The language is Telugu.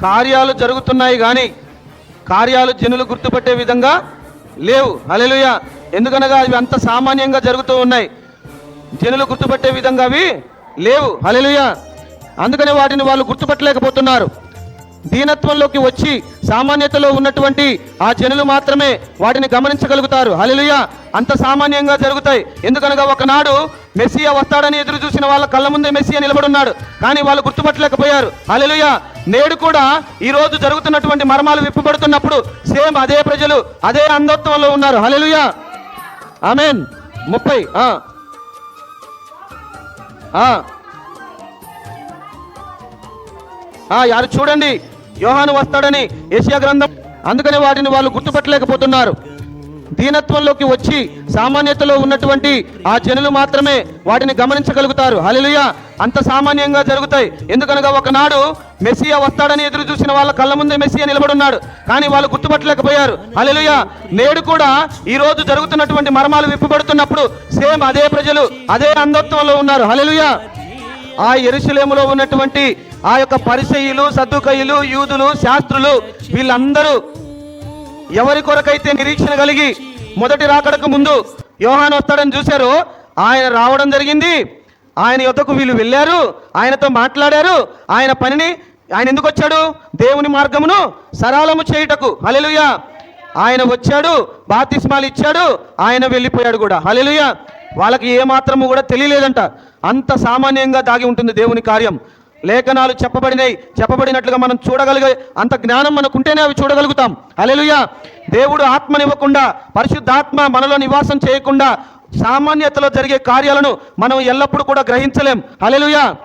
కార్యాలు జరుగుతున్నాయి కానీ కార్యాలు జనులు గుర్తుపట్టే విధంగా లేవు. హల్లెలూయా. ఎందుకనగా అవి అంత సామాన్యంగా జరుగుతూ ఉన్నాయి, జనులు గుర్తుపట్టే విధంగా అవి లేవు. హల్లెలూయా. అందుకనే వాటిని వాళ్ళు గుర్తుపట్టలేకపోతున్నారు. దీనత్వంలోకి వచ్చి సామాన్యతలో ఉన్నటువంటి ఆ జనులు మాత్రమే వాటిని గమనించగలుగుతారు. హల్లెలూయా. అంత సామాన్యంగా జరుగుతాయి. ఎందుకనగా ఒకనాడు మెస్సియా వస్తాడని ఎదురు చూసిన వాళ్ళ కళ్ళ ముందే మెస్సియా నిలబడున్నాడు, కానీ వాళ్ళు గుర్తుపట్టలేకపోయారు. హల్లెలూయా. నేడు కూడా ఈరోజు జరుగుతున్నటువంటి మర్మాలు విప్పబడుతున్నప్పుడు సేమ్ అదే ప్రజలు అదే అంధత్వంలో ఉన్నారు. హల్లెలూయా. ఆమేన్. 30 యారు చూడండి, యోహాను వస్తాడని యెషయా గ్రంథం. అందుకని వాటిని వాళ్ళు గుర్తుపట్టలేకపోతున్నారు. దీనత్వంలోకి వచ్చి సామాన్యతలో ఉన్నటువంటి ఆ జనులు మాత్రమే వాటిని గమనించగలుగుతారు. హల్లెలూయా. అంత సామాన్యంగా జరుగుతాయి. ఎందుకనగా ఒకనాడు మెస్సియా వస్తాడని ఎదురు చూసిన వాళ్ళ కళ్ళ ముందే మెస్సియా నిలబడున్నాడు, కానీ వాళ్ళు గుర్తుపట్టలేకపోయారు. హల్లెలూయా. నేడు కూడా ఈ రోజు జరుగుతున్నటువంటి మర్మాలు విప్పబడుతున్నప్పుడు సేమ్ అదే ప్రజలు అదే అంధత్వంలో ఉన్నారు. హల్లెలూయా. ఆ యెరూషలేములో ఉన్నటువంటి ఆ యొక్క పరిసయ్యులు, సద్దుకయ్యులు, యూదులు, శాస్త్రులు వీళ్ళందరూ ఎవరి కొరకైతే నిరీక్షణ కలిగి మొదటి రాకడకు ముందు యోహాను వస్తాడని చూశారో ఆయన రావడం జరిగింది. ఆయన యొద్దకు వీళ్ళు వెళ్ళారు, ఆయనతో మాట్లాడారు. ఆయన పనిని ఆయన ఎందుకు వచ్చాడు? దేవుని మార్గమును సరళము చేయుటకు. హల్లెలూయా. ఆయన వచ్చాడు, బాప్తిస్మాలు ఇచ్చాడు, ఆయన వెళ్ళిపోయాడు కూడా. హల్లెలూయా. వాళ్ళకి ఏమాత్రము కూడా తెలియలేదంట. అంత సామాన్యంగా దాగి ఉంటుంది దేవుని కార్యం. లేఖనాలు చెప్పబడినట్లుగా మనం చూడగలిగే అంత జ్ఞానం మనకుంటేనే అవి చూడగలుగుతాం. హల్లెలూయా. దేవుడు ఆత్మనివ్వకుండా, పరిశుద్ధాత్మ మనలో నివాసం చేయకుండా సామాన్యతలో జరిగే కార్యాలను మనం ఎల్లప్పుడూ కూడా గ్రహించలేం. హల్లెలూయా.